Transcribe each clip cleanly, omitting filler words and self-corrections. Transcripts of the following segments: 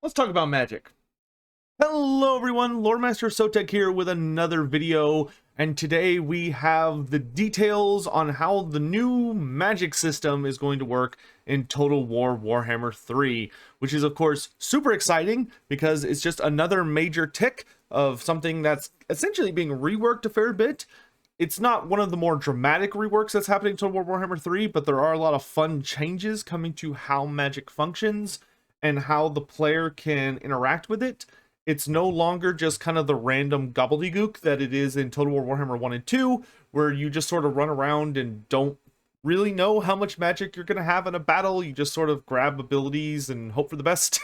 Let's talk about magic. Hello everyone, Loremaster Sotek here with another video, and today we have the details on how the new magic system is going to work in Total War Warhammer 3, which is of course super exciting because it's just another major tick of something that's essentially being reworked a fair bit. It's not one of the more dramatic reworks that's happening in Total War Warhammer 3, but there are a lot of fun changes coming to how magic functions and how the player can interact with it. It's no longer just kind of the random gobbledygook that it is in Total War Warhammer 1 and 2, where you just sort of run around and don't really know how much magic you're going to have in a battle. You just sort of grab abilities and hope for the best.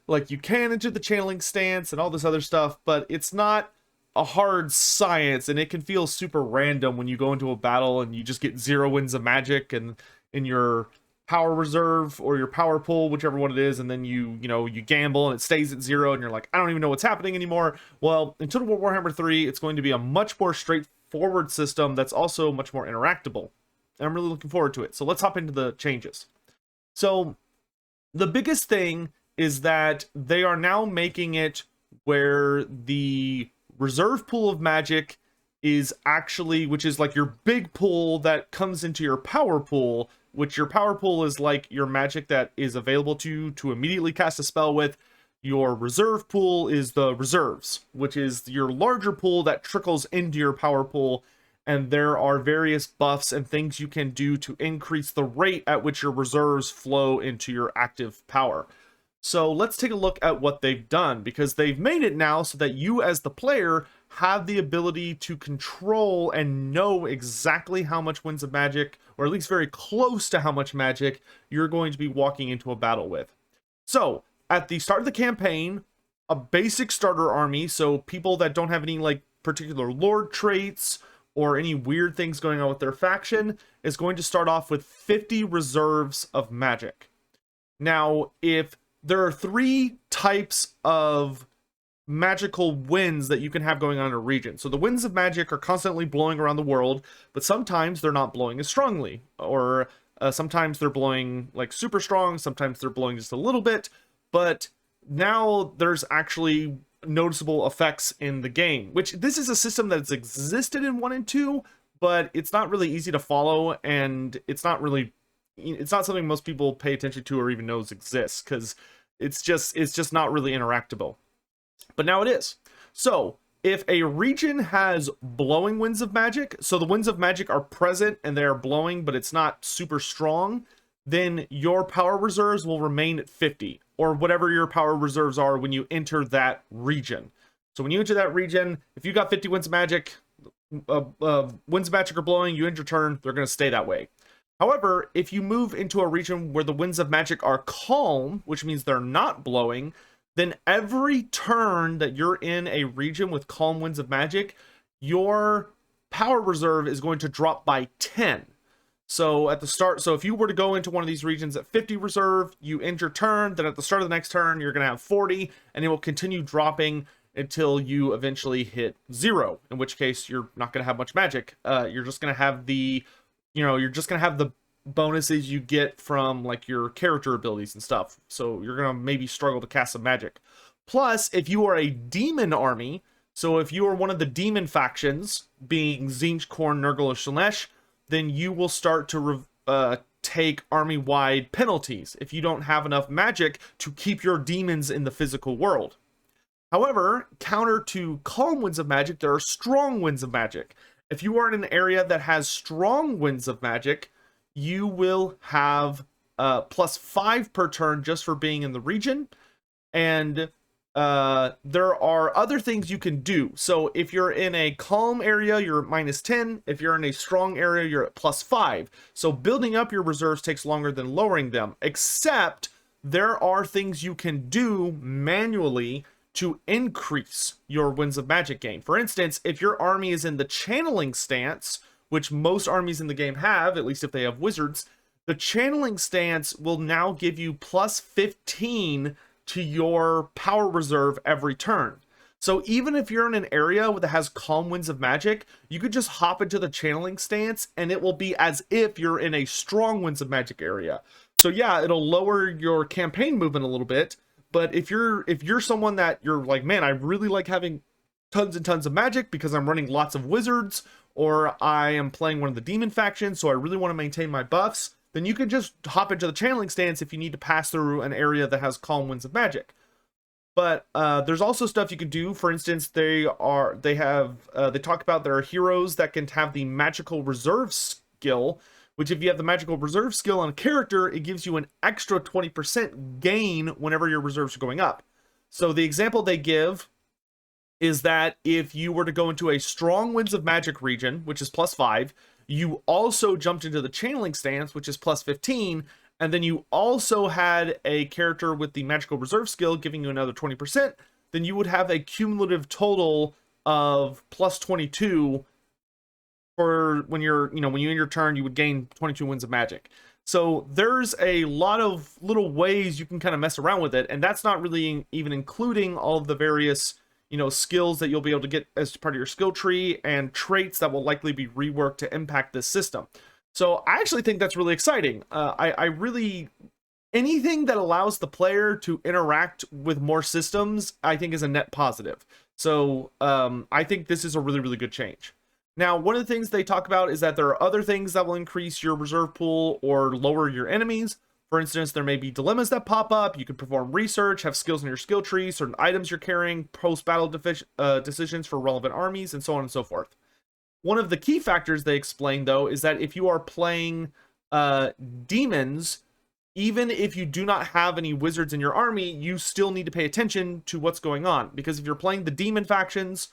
Like you can into the channeling stance and all this other stuff, but it's not a hard science, and it can feel super random when you go into a battle and you just get 0 wins of magic and in your power reserve or your power pool, whichever one it is, and then you gamble and it stays at 0 and you're like, I don't even know what's happening anymore. Well, in Total War Warhammer 3, it's going to be a much more straightforward system that's also much more interactable. And I'm really looking forward to it. So let's hop into the changes. So the biggest thing is that they are now making it where the reserve pool of magic is actually, which is like your big pool that comes into your power pool, which your power pool is like your magic that is available to you to immediately cast a spell with. Your reserve pool is the reserves, which is your larger pool that trickles into your power pool, and there are various buffs and things you can do to increase the rate at which your reserves flow into your active power. So let's take a look at what they've done, because they've made it now so that you as the player have the ability to control and know exactly how much wins of magic, or at least very close to how much magic you're going to be walking into a battle with. So at the start of the campaign, a basic starter army, so people that don't have any like particular lord traits or any weird things going on with their faction, is going to start off with 50 reserves of magic. Now, if there are 3 types of magical winds that you can have going on in a region. So the winds of magic are constantly blowing around the world, but sometimes they're not blowing as strongly, or sometimes they're blowing like super strong, sometimes they're blowing just a little bit, but now there's actually noticeable effects in the game, which this is a system that's existed in 1 and 2, but it's not really easy to follow, and it's not something most people pay attention to or even knows exists, because it's just not really interactable. But now it is. So if a region has blowing winds of magic, so the winds of magic are present and they are blowing, but it's not super strong, then your power reserves will remain at 50, or whatever your power reserves are when you enter that region. So when you enter that region, if you got 50 winds of magic, winds of magic are blowing, you end your turn, they're going to stay that way. However, if you move into a region where the winds of magic are calm, which means they're not blowing, then every turn that you're in a region with calm winds of magic, your power reserve is going to drop by 10. So at the start, so if you were to go into one of these regions at 50 reserve, you end your turn, then at the start of the next turn, you're going to have 40, and it will continue dropping until you eventually hit 0, in which case you're not going to have much magic. You're just going to have the bonuses you get from like your character abilities and stuff. So you're gonna maybe struggle to cast some magic. Plus, if you are a demon army, so if you are one of the demon factions, being Tzeentch, Khorne, Nurgle, or Slaanesh, then you will start to take army-wide penalties if you don't have enough magic to keep your demons in the physical world. However, counter to calm winds of magic, there are strong winds of magic. If you are in an area that has strong winds of magic, you will have +5 per turn just for being in the region. And there are other things you can do. So if you're in a calm area, you're at -10. If you're in a strong area, you're at +5. So building up your reserves takes longer than lowering them, except there are things you can do manually to increase your winds of magic gain. For instance, if your army is in the channeling stance, which most armies in the game have, at least if they have wizards, the channeling stance will now give you +15 to your power reserve every turn. So even if you're in an area that has calm winds of magic, you could just hop into the channeling stance and it will be as if you're in a strong winds of magic area. So yeah, it'll lower your campaign movement a little bit, But if you're someone that you're like, man, I really like having tons and tons of magic because I'm running lots of wizards, or I am playing one of the demon factions, so I really want to maintain my buffs, then you can just hop into the channeling stance if you need to pass through an area that has calm winds of magic. But there's also stuff you can do. For instance, they talk about there are heroes that can have the magical reserve skill, which if you have the magical reserve skill on a character, it gives you an extra 20% gain whenever your reserves are going up. So the example they give is that if you were to go into a strong winds of magic region, which is +5, you also jumped into the channeling stance, which is +15, and then you also had a character with the magical reserve skill giving you another 20%, then you would have a cumulative total of +22 for when you're, when you end your turn, you would gain 22 winds of magic. So there's a lot of little ways you can kind of mess around with it, and that's not really even including all of the various skills that you'll be able to get as part of your skill tree and traits that will likely be reworked to impact this system. So I actually think that's really exciting. Anything that allows the player to interact with more systems, I think is a net positive. So I think this is a really, really good change. Now, one of the things they talk about is that there are other things that will increase your reserve pool or lower your enemies. For instance, there may be dilemmas that pop up. You can perform research, have skills in your skill tree, certain items you're carrying, post-battle decisions for relevant armies, and so on and so forth. One of the key factors they explain, though, is that if you are playing demons, even if you do not have any wizards in your army, you still need to pay attention to what's going on. Because if you're playing the demon factions,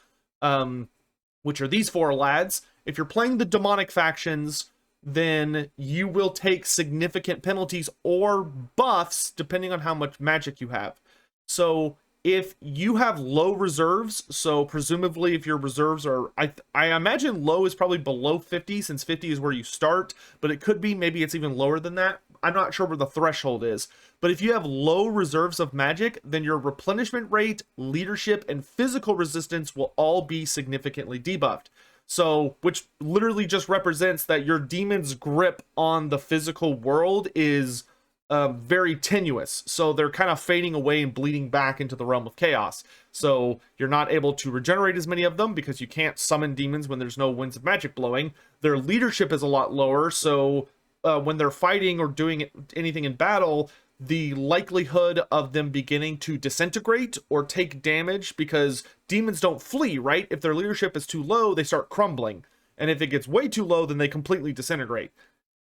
which are these 4 lads, if you're playing the demonic factions, then you will take significant penalties or buffs depending on how much magic you have. So if you have low reserves, so presumably if your reserves are, I imagine low is probably below 50, since 50 is where you start, but it could be, maybe it's even lower than that. I'm not sure where the threshold is, but if you have low reserves of magic, then your replenishment rate, leadership, and physical resistance will all be significantly debuffed. So, which literally just represents that your demon's grip on the physical world is very tenuous. So they're kind of fading away and bleeding back into the realm of chaos. So you're not able to regenerate as many of them because you can't summon demons when there's no winds of magic blowing. Their leadership is a lot lower, so when they're fighting or doing anything in battle, the likelihood of them beginning to disintegrate or take damage, because demons don't flee, right? If their leadership is too low, they start crumbling. And if it gets way too low, then they completely disintegrate.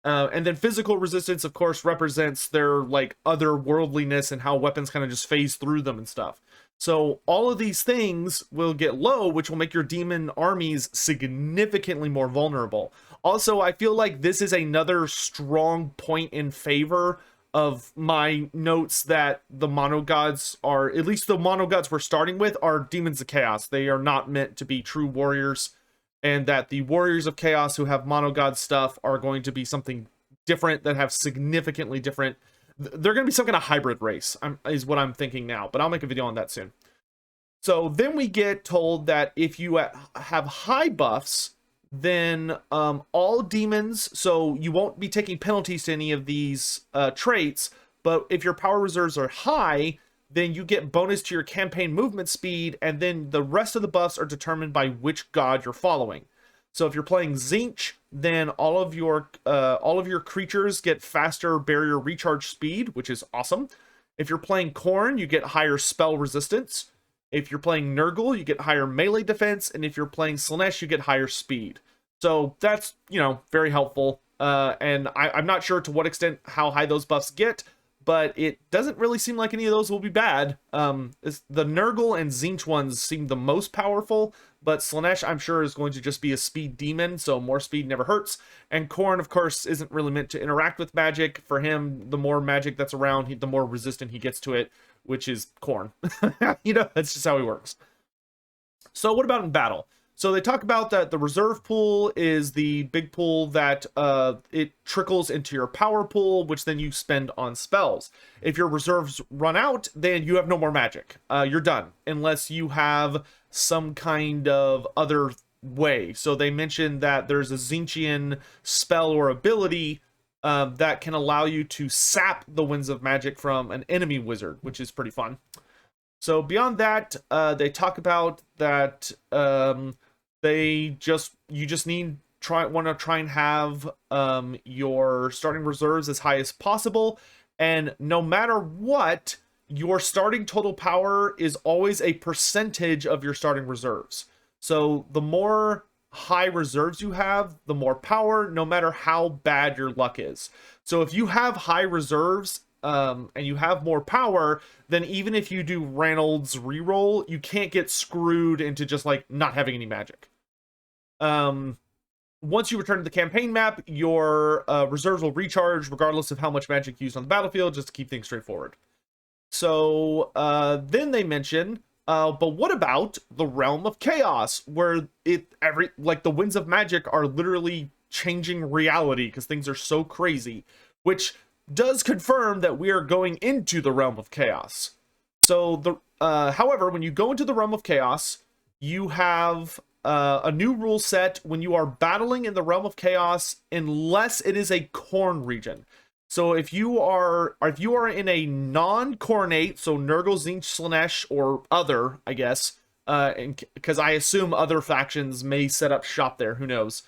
And then physical resistance, of course, represents their otherworldliness and how weapons kind of just phase through them and stuff. So all of these things will get low, which will make your demon armies significantly more vulnerable. Also, I feel like this is another strong point in favor of my notes that the mono gods are, at least the mono gods we're starting with, are demons of chaos. They are not meant to be true warriors, and that the warriors of chaos who have mono god stuff are going to be something different, that have significantly different. They're going to be some kind of hybrid race, is what I'm thinking now, but I'll make a video on that soon. So then we get told that if you have high buffs, then all demons, so you won't be taking penalties to any of these traits, but if your power reserves are high, then you get bonus to your campaign movement speed, and then the rest of the buffs are determined by which god you're following. So if you're playing Tzeentch, then all of your creatures get faster barrier recharge speed, which is awesome. If you're playing Khorne, you get higher spell resistance. If you're playing Nurgle, you get higher melee defense, and if you're playing Slaanesh, you get higher speed. So that's, very helpful. And I'm not sure to what extent how high those buffs get, but it doesn't really seem like any of those will be bad. The Nurgle and Tzeentch ones seem the most powerful, but Slaanesh, I'm sure, is going to just be a speed demon, so more speed never hurts. And Khorne, of course, isn't really meant to interact with magic. For him, the more magic that's around, the more resistant he gets to it, which is Khorne. That's just how he works. So what about in battle? So they talk about that the reserve pool is the big pool that it trickles into your power pool, which then you spend on spells. If your reserves run out, then you have no more magic. You're done, unless you have some kind of other way. So they mentioned that there's a Tzeentchian spell or ability that can allow you to sap the Winds of Magic from an enemy wizard, which is pretty fun. So beyond that, they talk about that you just want to try and have your starting reserves as high as possible, and no matter what, your starting total power is always a percentage of your starting reserves. So the more high reserves you have, the more power, no matter how bad your luck is. So if you have high reserves and you have more power, then even if you do Ranald's reroll, you can't get screwed into just like not having any magic. Once you return to the campaign map, your reserves will recharge regardless of how much magic used on the battlefield, just to keep things straightforward. So then they mention, but what about the Realm of Chaos, where the Winds of Magic are literally changing reality because things are so crazy, which does confirm that we are going into the Realm of Chaos. So however, when you go into the Realm of Chaos, you have a new rule set when you are battling in the Realm of Chaos, unless it is a Khorne region. So if you are in a non-Khornate, so Nurgle, Tzeentch, Slaanesh, or other, I guess, because I assume other factions may set up shop there, who knows?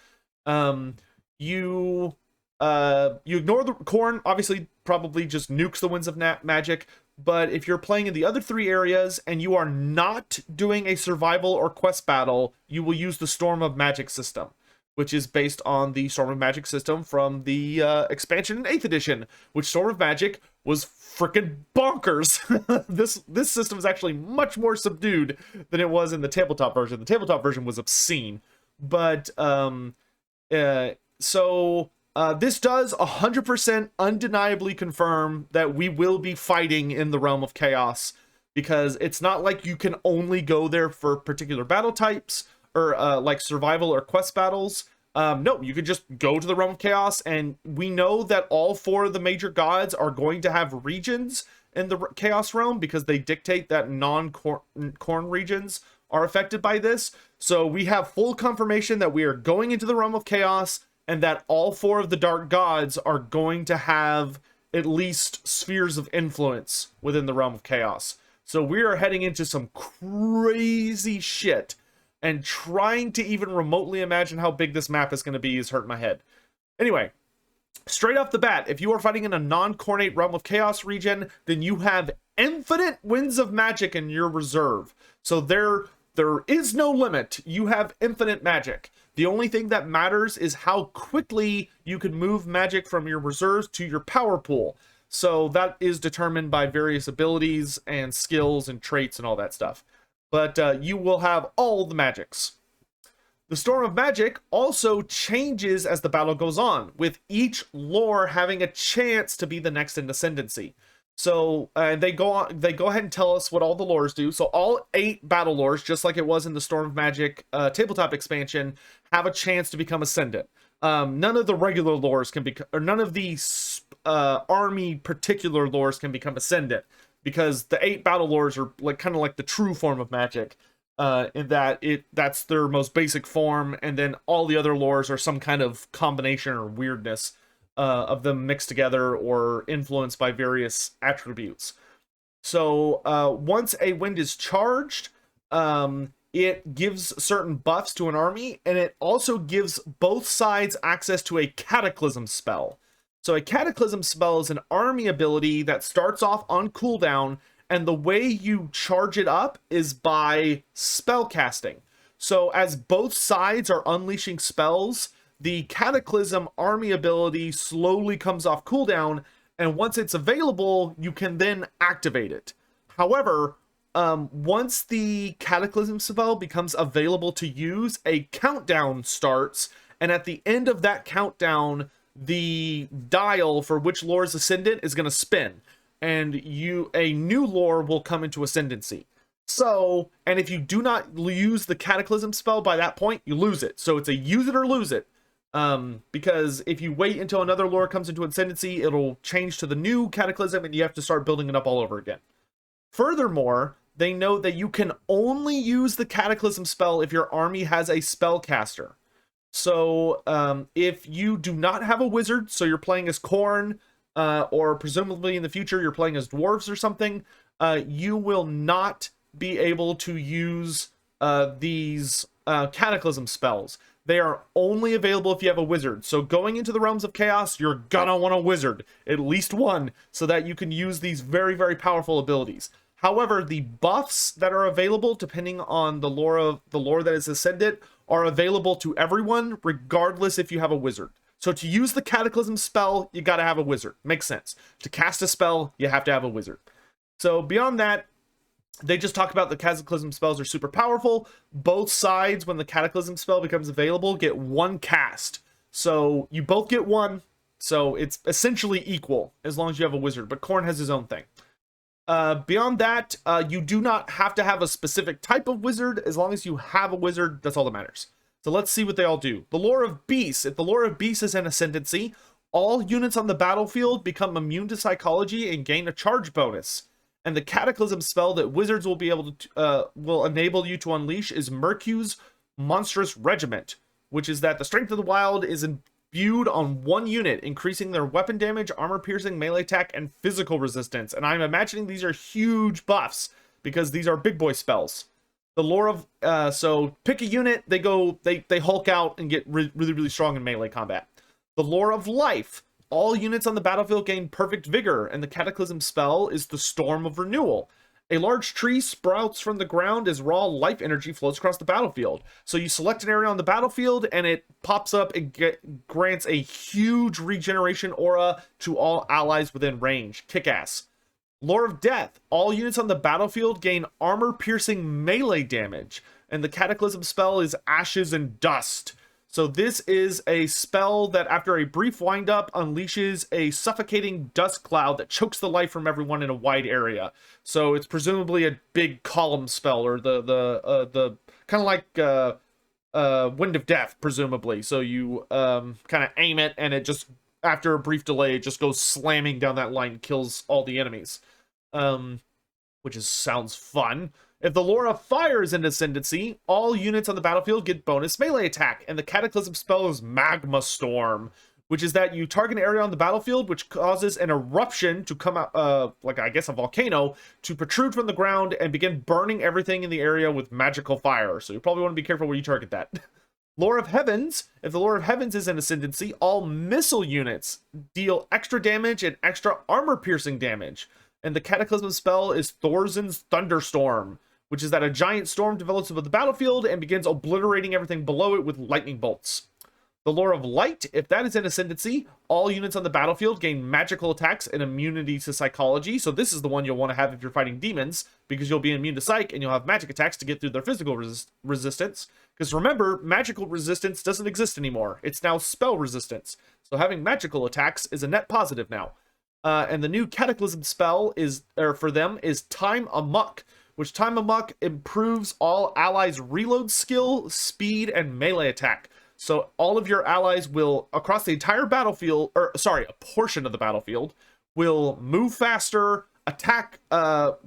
You ignore the Khorne, obviously, probably just nukes the Winds of Magic. But if you're playing in the other three areas and you are not doing a survival or quest battle, you will use the Storm of Magic system, which is based on the Storm of Magic system from the expansion in 8th edition, which Storm of Magic was freaking bonkers. This system is actually much more subdued than it was in the tabletop version. The tabletop version was obscene. But, this does 100% undeniably confirm that we will be fighting in the Realm of Chaos, because it's not like you can only go there for particular battle types, or like survival or quest battles. No, you could just go to the Realm of Chaos, and we know that all 4 of the major gods are going to have regions in the Chaos Realm, because they dictate that non-Khorne regions are affected by this. So we have full confirmation that we are going into the Realm of Chaos, and that all 4 of the dark gods are going to have at least spheres of influence within the Realm of Chaos. So we are heading into some crazy shit, and trying to even remotely imagine how big this map is going to be is hurting my head. Anyway, straight off the bat, if you are fighting in a non-Khornate Realm of Chaos region, then you have infinite Winds of Magic in your reserve. So there is no limit. You have infinite magic. The only thing that matters is how quickly you can move magic from your reserves to your power pool. So that is determined by various abilities and skills and traits and all that stuff. But you will have all the magics. The Storm of Magic also changes as the battle goes on, with each lore having a chance to be the next in ascendancy. So they go ahead and tell us what all the lores do. So all 8 battle lores, just like it was in the Storm of Magic tabletop expansion, have a chance to become ascendant. None of the regular lores can become, or none of the army particular lores can become ascendant, because the 8 battle lores are like kind of like the true form of magic, in that that's their most basic form, and then all the other lores are some kind of combination or weirdness of them mixed together or influenced by various attributes. So once a wind is charged, it gives certain buffs to an army, and it also gives both sides access to a cataclysm spell. So a cataclysm spell is an army ability that starts off on cooldown, and the way you charge it up is by spell casting. So as both sides are unleashing spells, the Cataclysm army ability slowly comes off cooldown, and once it's available, you can then activate it. However, once the Cataclysm spell becomes available to use, a countdown starts, and at the end of that countdown, the dial for which lore is ascendant is going to spin, and a new lore will come into ascendancy. So, and if you do not use the Cataclysm spell by that point, you lose it. So it's a use it or lose it. Because if you wait until another lore comes into ascendancy, it'll change to the new Cataclysm, and you have to start building it up all over again. Furthermore, they know that you can only use the Cataclysm spell if your army has a spellcaster. So if you do not have a wizard, so you're playing as Khorne, or presumably in the future you're playing as dwarves or something, you will not be able to use these cataclysm spells. They are only available if you have a wizard. So going into the realms of chaos, you're gonna want a wizard, at least one, so that you can use these very, very powerful abilities. However, the buffs that are available, depending on the lore that is ascended, are available to everyone, regardless if you have a wizard. So to use the Cataclysm spell, you gotta have a wizard. Makes sense. To cast a spell, you have to have a wizard. So beyond that, they just talk about the Cataclysm spells are super powerful. Both sides, when the Cataclysm spell becomes available, get one cast. So you both get one, so it's essentially equal as long as you have a wizard, but Khorne has his own thing. Beyond that, you do not have to have a specific type of wizard. As long as you have a wizard, that's all that matters. So let's see what they all do. The Lore of Beasts. If the Lore of Beasts is an ascendancy, all units on the battlefield become immune to psychology and gain a charge bonus. And the Cataclysm spell that wizards will be able to will enable you to unleash is Mercu's Monstrous Regiment, which is that the Strength of the Wild is imbued on one unit, increasing their weapon damage, armor piercing, melee attack, and physical resistance. And I'm imagining these are huge buffs because these are big boy spells. The Lore of so pick a unit, they Hulk out and get really, really strong in melee combat. The Lore of Life. All units on the battlefield gain perfect vigor, and the Cataclysm spell is the Storm of Renewal. A large tree sprouts from the ground as raw life energy flows across the battlefield. So you select an area on the battlefield, and it pops up and grants a huge regeneration aura to all allies within range. Kick-ass. Lore of Death. All units on the battlefield gain armor-piercing melee damage, and the Cataclysm spell is Ashes and Dust. So this is a spell that after a brief wind-up unleashes a suffocating dust cloud that chokes the life from everyone in a wide area. So it's presumably a big column spell, or the kind of like Wind of Death, presumably. So you kind of aim it, and it just, after a brief delay, it just goes slamming down that line and kills all the enemies. Sounds fun. If the Lore of Fire is an ascendancy, all units on the battlefield get bonus melee attack, and the Cataclysm spell is Magma Storm, which is that you target an area on the battlefield which causes an eruption to come out, like I guess a volcano, to protrude from the ground and begin burning everything in the area with magical fire. So you probably want to be careful where you target that. Lore of Heavens. If the Lore of Heavens is an ascendancy, all missile units deal extra damage and extra armor-piercing damage. And the Cataclysm spell is Thorzin's Thunderstorm, which is that a giant storm develops above the battlefield and begins obliterating everything below it with lightning bolts. The Lore of Light. If that is an ascendancy, all units on the battlefield gain magical attacks and immunity to psychology. So this is the one you'll want to have if you're fighting demons, because you'll be immune to psych and you'll have magic attacks to get through their physical resistance. Because remember, magical resistance doesn't exist anymore. It's now spell resistance. So having magical attacks is a net positive now. And the new Cataclysm spell for them is Time Amok, which Time Amok improves all allies' reload skill, speed, and melee attack. So all of your allies will, across the entire battlefield, a portion of the battlefield, will move faster, attack,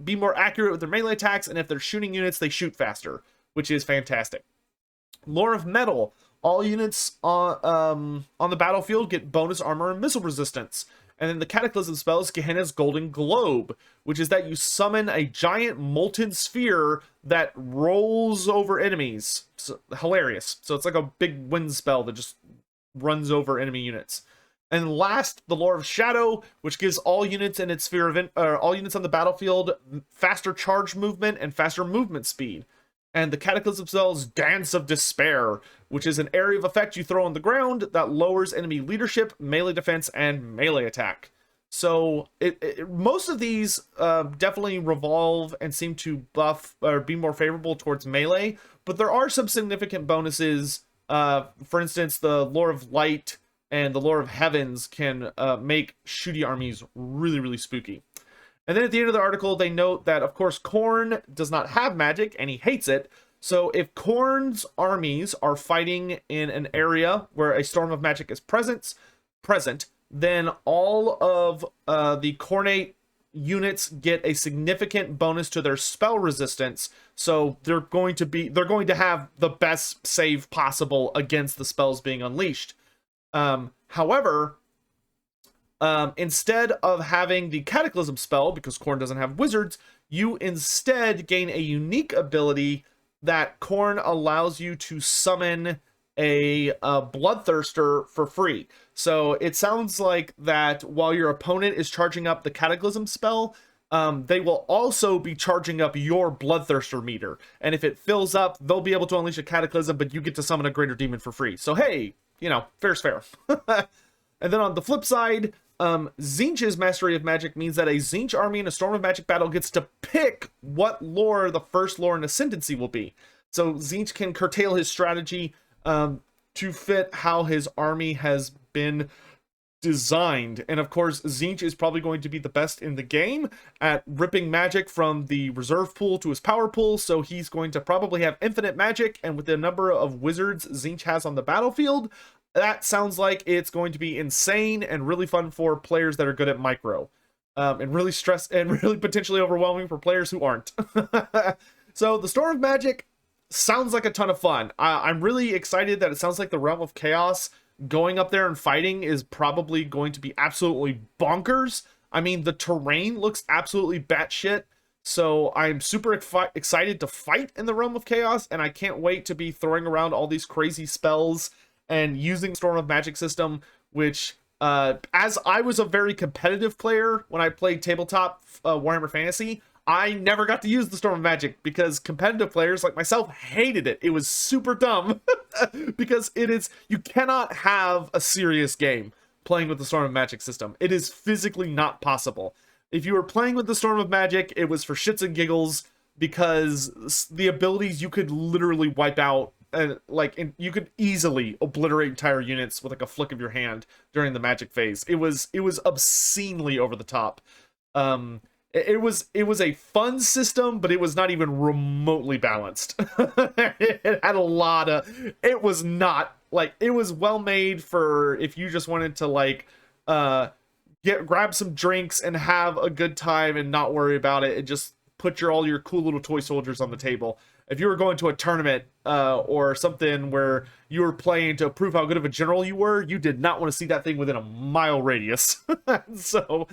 be more accurate with their melee attacks, and if they're shooting units, they shoot faster, which is fantastic. Lore of Metal. All units on the battlefield get bonus armor and missile resistance. And then the Cataclysm spell is Gehenna's Golden Globe, which is that you summon a giant molten sphere that rolls over enemies. So, hilarious. So it's like a big wind spell that just runs over enemy units. And last, the Lore of Shadow, which gives all units in its sphere of all units on the battlefield faster charge movement and faster movement speed. And the Cataclysm spell is Dance of Despair, which is an area of effect you throw on the ground that lowers enemy leadership, melee defense, and melee attack. So most of these definitely revolve and seem to buff or be more favorable towards melee, but there are some significant bonuses. For instance, the Lore of Light and the Lore of Heavens can make shooty armies really, really spooky. And then at the end of the article, they note that, of course, Khorne does not have magic, and he hates it. So if Khorne's armies are fighting in an area where a storm of magic is present, then all of the Khornate units get a significant bonus to their spell resistance, so they're going to have the best save possible against the spells being unleashed. However, instead of having the Cataclysm spell, because Khorne doesn't have wizards, you instead gain a unique ability that Khorne allows you to summon a Bloodthirster for free. So it sounds like that while your opponent is charging up the Cataclysm spell, they will also be charging up your Bloodthirster meter. And if it fills up, they'll be able to unleash a Cataclysm, but you get to summon a Greater Demon for free. So hey, you know, fair's fair. And then on the flip side, Tzeentch's Mastery of Magic means that a Tzeentch army in a Storm of Magic battle gets to pick what lore the first lore in Ascendancy will be. So Tzeentch can curtail his strategy to fit how his army has been designed. And of course, Tzeentch is probably going to be the best in the game at ripping magic from the reserve pool to his power pool, so he's going to probably have infinite magic, and with the number of wizards Tzeentch has on the battlefield, that sounds like it's going to be insane and really fun for players that are good at micro. And really really potentially overwhelming for players who aren't. So the Storm of Magic sounds like a ton of fun. I'm really excited that it sounds like the Realm of Chaos going up there and fighting is probably going to be absolutely bonkers. I mean, the terrain looks absolutely batshit, so I'm super excited to fight in the Realm of Chaos, and I can't wait to be throwing around all these crazy spells and using Storm of Magic system, which, as I was a very competitive player when I played Tabletop Warhammer Fantasy, I never got to use the Storm of Magic because competitive players like myself hated it. It was super dumb because you cannot have a serious game playing with the Storm of Magic system. It is physically not possible. If you were playing with the Storm of Magic, it was for shits and giggles because the abilities you could literally wipe out. You could easily obliterate entire units with like a flick of your hand during the magic phase. It was obscenely over the top. It was a fun system, but it was not even remotely balanced. It had a lot of. It was not like it was well made for if you just wanted to like grab some drinks and have a good time and not worry about it and just put all your cool little toy soldiers on the table. If you were going to a tournament or something where you were playing to prove how good of a general you were, you did not want to see that thing within a mile radius. So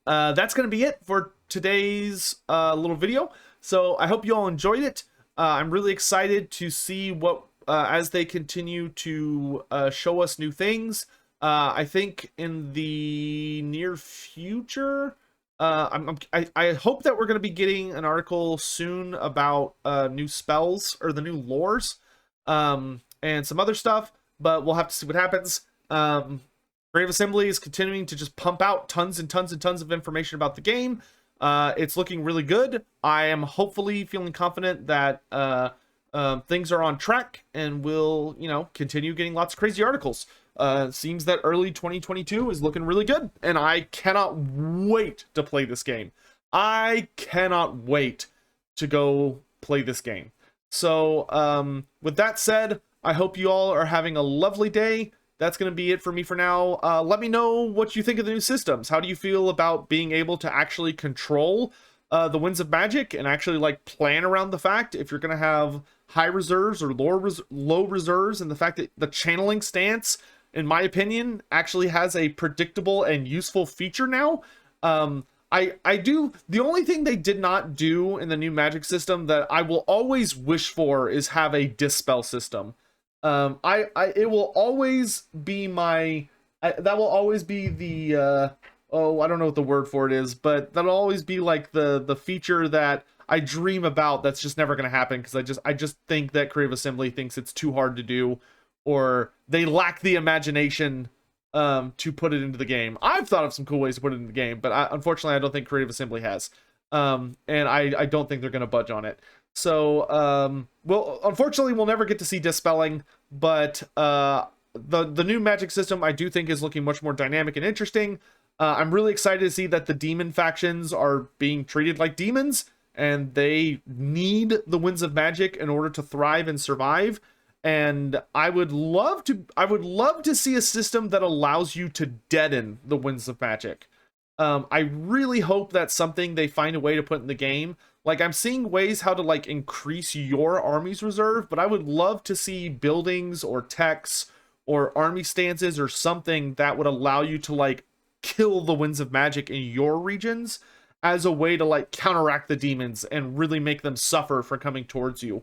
that's going to be it for today's little video. So I hope you all enjoyed it. I'm really excited to see what as they continue to show us new things. I think in the near future, I hope that we're going to be getting an article soon about new spells or the new lores and some other stuff, but we'll have to see what happens. Creative Assembly is continuing to just pump out tons and tons and tons of information about the game. It's looking really good. I am hopefully feeling confident that things are on track and we'll, continue getting lots of crazy articles. Seems that early 2022 is looking really good, and I cannot wait to play this game. I cannot wait to go play this game. So, with that said, I hope you all are having a lovely day. That's going to be it for me for now. Let me know what you think of the new systems. How do you feel about being able to actually control the Winds of Magic and actually like plan around the fact if you're going to have high reserves or low reserves, and the fact that the channeling stance, in my opinion, actually has a predictable and useful feature now. I do. The only thing they did not do in the new Magic system that I will always wish for is have a dispel system. It will always be that will always be the I don't know what the word for it is, but that'll always be like the feature that I dream about that's just never going to happen because I just think that Creative Assembly thinks it's too hard to do, or they lack the imagination to put it into the game. I've thought of some cool ways to put it in the game, but unfortunately I don't think Creative Assembly has. And I don't think they're going to budge on it. So, well, unfortunately we'll never get to see dispelling, but the new Magic system I do think is looking much more dynamic and interesting. I'm really excited to see that the demon factions are being treated like demons, and they need the Winds of Magic in order to thrive and survive. And I would love to see a system that allows you to deaden the Winds of Magic. I really hope that's something they find a way to put in the game. Like, I'm seeing ways how to like increase your army's reserve, but I would love to see buildings or techs or army stances or something that would allow you to like kill the winds of magic in your regions as a way to like counteract the demons and really make them suffer for coming towards you,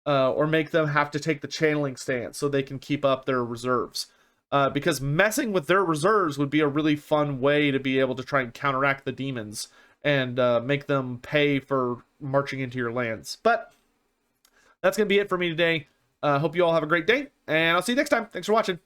or make them have to take the channeling stance so they can keep up their reserves. Because messing with their reserves would be a really fun way to be able to try and counteract the demons and make them pay for marching into your lands. But that's going to be it for me today. Hope you all have a great day, and I'll see you next time. Thanks for watching.